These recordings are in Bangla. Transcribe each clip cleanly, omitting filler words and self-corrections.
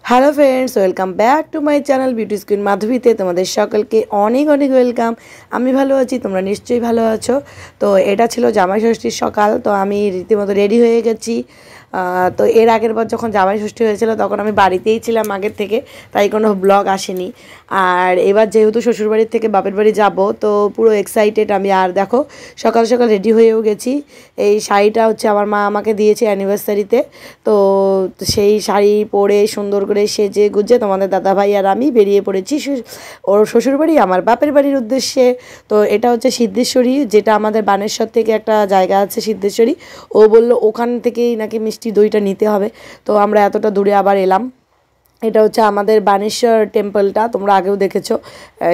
Hello friends, welcome back to my channel beauty স্কুইন মাধবীতে তোমাদের সকলকে অনেক অনেক ওয়েলকাম। আমি ভালো আছি, তোমরা নিশ্চয়ই ভালো আছো। তো এটা ছিল জামাই ষষ্ঠীর সকাল, তো আমি রীতিমতো রেডি হয়ে গেছি। তো এর আগের বার যখন জামাই ষষ্ঠী হয়েছিল তখন আমি বাড়িতেই ছিলাম আগের থেকে, তাই কোনো ব্লগ আসেনি। আর এবার যেহেতু শ্বশুরবাড়ির থেকে বাপের বাড়ি যাব, তো পুরো এক্সাইটেড আমি। আর দেখো সকাল সকাল রেডি হয়েও গেছি। এই শাড়িটা হচ্ছে আমার মা আমাকে দিয়েছে অ্যানিভার্সারিতে। তো সেই শাড়ি পরে সুন্দর করে সেজে গুজে তোমাদের দাদাভাই আর আমি বেরিয়ে পড়েছি ওর শ্বশুরবাড়ি আমার বাপের বাড়ির উদ্দেশ্যে। তো এটা হচ্ছে সিদ্ধেশ্বরী, যেটা আমাদের বানেশ্বর থেকে একটা জায়গা আছে সিদ্ধেশ্বরী। ও বলল ওখান থেকেই নাকি মিষ্টি দইটা নিতে হবে। তো আমরা এতটা দূরে আবার এলাম। এটা হচ্ছে আমাদের বানেশ্বর টেম্পলটা, তোমরা আগেও দেখেছো,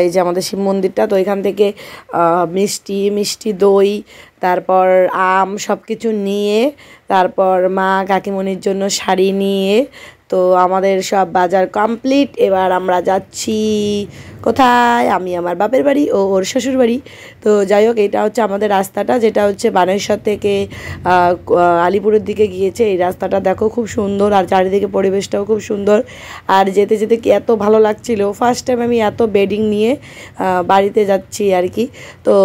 এই যে আমাদের শিব মন্দিরটা। তো এখান থেকে মিষ্টি দই, তারপর আম সব কিছু নিয়ে, তারপর মা কাকিমণির জন্য শাড়ি নিয়ে, তো আমাদের সব বাজার কমপ্লিট। এবার আমরা যাচ্ছি কোথায়? আমি আমার বাপের বাড়ি ও ওর শ্বশুর বাড়ি। তো যাই হোক, এটা হচ্ছে আমাদের রাস্তাটা, যেটা হচ্ছে বানেশ্বর থেকে আলিপুরের দিকে গিয়েছে। এই রাস্তাটা দেখো খুব সুন্দর, আর চারিদিকে পরিবেশটাও খুব সুন্দর। আর যেতে যেতে কি এত ভালো লাগছিল, ফার্স্ট টাইম আমি এত বেডিং নিয়ে বাড়িতে যাচ্ছি আর কি। তো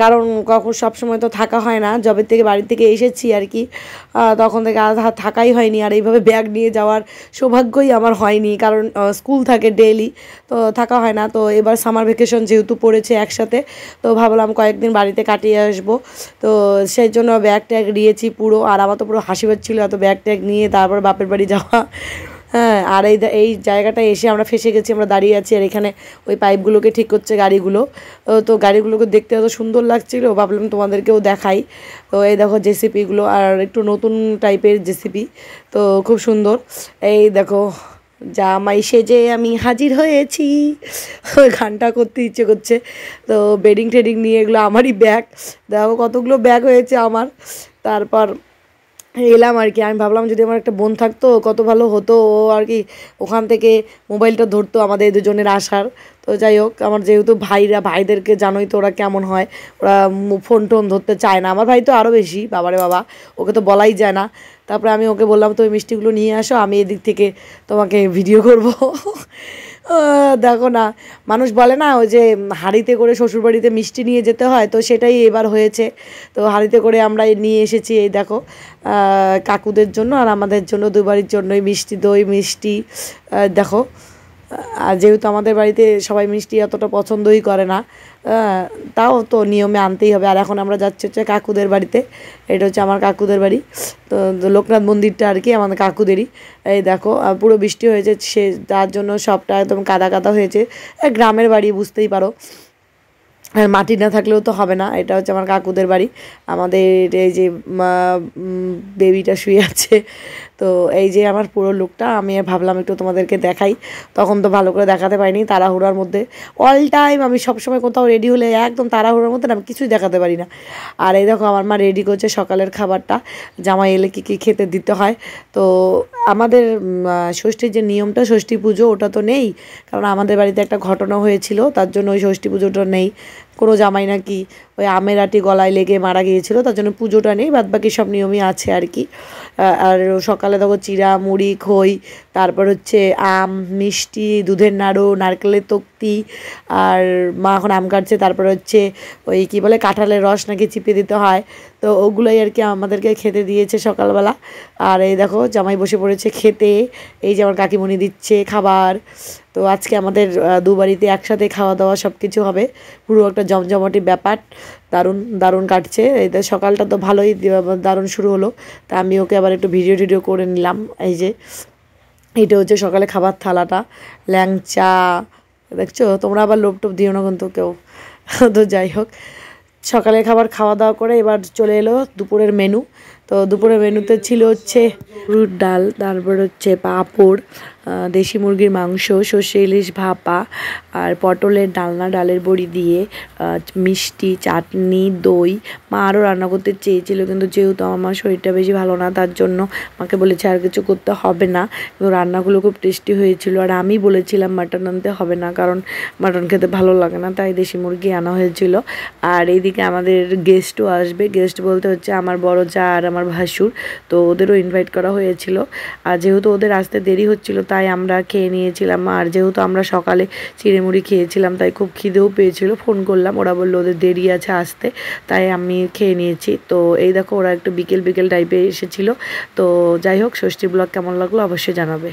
কারণ কখন সব সময় তো থাকা হয় না, যবে থেকে বাড়ি থেকে এসেছি আর কি, তখন থেকে আর থাকাই হয়নি। আর এইভাবে ব্যাগ নিয়ে যাওয়ার সৌভাগ্যই আমার হয়নি, কারণ স্কুল থাকে ডেইলি, তো থাকা হয় না। তো এবার সামার ভ্যাকেশন যেহেতু পড়েছে একসাথে, তো ভাবলাম কয়েকদিন বাড়িতে কাটিয়ে আসবো। তো সেই জন্য ব্যাগ ট্যাগ নিয়েছি পুরো। আর আমার তো পুরো হাসি পাচ্ছিলো এত ব্যাগ ট্যাগ নিয়ে তারপর বাপের বাড়ি যাওয়া। হ্যাঁ, আর এই জায়গাটায় এসে আমরা ফেসে গেছি, আমরা দাঁড়িয়ে আছি। আর এখানে ওই পাইপগুলোকে ঠিক করছে গাড়িগুলো। তো গাড়িগুলোকে দেখতে এত সুন্দর লাগছিলো, ভাবলাম তোমাদেরকেও দেখাই। তো এই দেখো জেসিপিগুলো, আর একটু নতুন টাইপের জেসিপি, তো খুব সুন্দর। এই দেখো জামাই সেজে আমি হাজির হয়েছি, ওই গানটা করতে ইচ্ছে করছে। তো বেডিং টেডিং নিয়ে, এগুলো আমারই ব্যাগ, দেখো কতগুলো ব্যাগ হয়েছে আমার। তারপর এলাম আর কি। আমি ভাবলাম যদি আমার একটা বোন থাকতো কত ভালো হতো, ও আর কি ওখান থেকে মোবাইলটা ধরতো আমাদের দুজনের আসার। তো যাই হোক, আমার যেহেতু ভাইদেরকে জানোই তো ওরা কেমন হয়, ওরা ফোন টোন ধরতে চায় না। আমার ভাই তো আরও বেশি, বাবারে বাবা, ওকে তো বলাই যায় না। তারপরে আমি ওকে বললাম তো ওই মিষ্টিগুলো নিয়ে আসো, আমি এদিক থেকে তোমাকে ভিডিও করব। দেখো না, মানুষ বলে না ওই যে হাঁড়িতে করে শ্বশুরবাড়িতে মিষ্টি নিয়ে যেতে হয়, তো সেটাই এবার হয়েছে। তো হাঁড়িতে করে আমরা নিয়ে এসেছি, এই দেখো কাকুদের জন্য আর আমাদের জন্য, দুবারির জন্যই মিষ্টি দই মিষ্টি। দেখো, আর যেহেতু আমাদের বাড়িতে সবাই মিষ্টি অতটা পছন্দই করে না, তাও তো নিয়মে আনতেই হবে। আর এখন আমরা যাচ্ছি হচ্ছে কাকুদের বাড়িতে। এটা হচ্ছে আমার কাকুদের বাড়ি। তো লোকনাথ মন্দিরটা আর কি আমাদের কাকুদেরই। এই দেখো পুরো বৃষ্টি হয়েছে, সে তার জন্য সবটা একদম কাদা কাদা হয়েছে। গ্রামের বাড়ি, বুঝতেই পারো, আর মাটি না থাকলেও তো হবে না। এটা হচ্ছে আমার কাকুদের বাড়ি। আমাদের এই যে বেবিটা শুয়ে আছে। তো এই যে আমার পুরো লুকটা, আমি ভাবলাম একটু তোমাদেরকে দেখাই। তখন তো ভালো করে দেখাতে পারিনি, তাড়াহুড়ার মধ্যে। অল টাইম আমি সবসময় কোথাও রেডি হলে একদম তাড়াহুড়ার মধ্যে আমি কিছুই দেখাতে পারি না। আর এই দেখো আমার মা রেডি করছে সকালের খাবারটা, জামাই এলে কী কী খেতে দিতে হয়। তো আমাদের ষষ্ঠীর যে নিয়মটা, ষষ্ঠী পুজো, ওটা তো নেই, কারণ আমাদের বাড়িতে একটা ঘটনা হয়েছিল, তার জন্য ওই ষষ্ঠী পুজোটা নেই। কোনো জামাই নাকি ওই আমের আটি গলায় লেগে মারা গিয়েছিল, তার জন্য পুজোটা নেই, বাদবাকি সব নিয়মই আছে আর কি। আর সকালে দেখো চিড়া মুড়ি খই, তারপর হচ্ছে আম মিষ্টি, দুধের নাড়ু, নারকেলের তক্তি, আর মা এখন আম কাটছে। তারপর হচ্ছে ওই কী বলে কাঁঠালের রস নাকি চিপে দিতে হয়, তো ওগুলোই আর কি আমাদেরকে খেতে দিয়েছে সকালবেলা। আর এই দেখো জামাই বসে পড়েছে খেতে, এই যে আমার কাকিমণি দিচ্ছে খাবার। তো আজকে আমাদের দু বাড়িতে একসাথে খাওয়া দাওয়া সব কিছু হবে, পুরো একটা জমজমাটি ব্যাপার। দারুণ দারুণ কাটছে। এই সকালটা তো ভালোই দারুণ শুরু হলো। তা আমি ওকে আবার একটু ভিডিও করে নিলাম। এই যে এটা হচ্ছে সকালে খাবার থালাটা, ল্যাংচা, দেখছো তোমরা আবার লোভ টোপ দিও না কিন্তু কেউ। তো যাই হোক, সকালে খাবার খাওয়া দাওয়া করে এবার চলে এলো দুপুরের মেনু। তো দুপুরের মেনুতে ছিল হচ্ছে গরুর ডাল, তারপর হচ্ছে পাঁপড়, দেশি মুরগির মাংস, সর্ষে ইলিশ ভাপা, আর পটলের ডালনা, ডালের বড়ি দিয়ে মিষ্টি, চাটনি, দই। মা আরও রান্না করতে চেয়েছিল, কিন্তু যেহেতু আমার শরীরটা বেশি ভালো না, তার জন্য মাকে বলেছে আর কিছু করতে হবে না। কিন্তু রান্নাগুলো খুব টেস্টি হয়েছিল। আর আমি বলেছিলাম মাটন আনতে হবে না, কারণ মাটন খেতে ভালো লাগে না, তাই দেশি মুরগি আনা হয়েছিল। আর এইদিকে আমাদের গেস্টও আসবে, গেস্ট বলতে হচ্ছে আমার বড় যা আর আমার আমার ভাসুর, তো ওদেরও ইনভাইট করা হয়েছিল। আর যেহেতু ওদের আসতে দেরি হচ্ছিল তাই আমরা খেয়ে নিয়েছিলাম। আর যেহেতু আমরা সকালে চিড়েমুড়ি খেয়েছিলাম তাই খুব খিদেও পেয়েছিল, ফোন করলাম, ওরা বললো ওদের দেরি আছে আসতে, তাই আমি খেয়ে নিয়েছি। তো এই দেখো ওরা একটু বিকেল বিকেল টাইপে এসেছিলো। তো যাই হোক, ষষ্ঠীর ব্লগ কেমন লাগলো অবশ্যই জানাবে।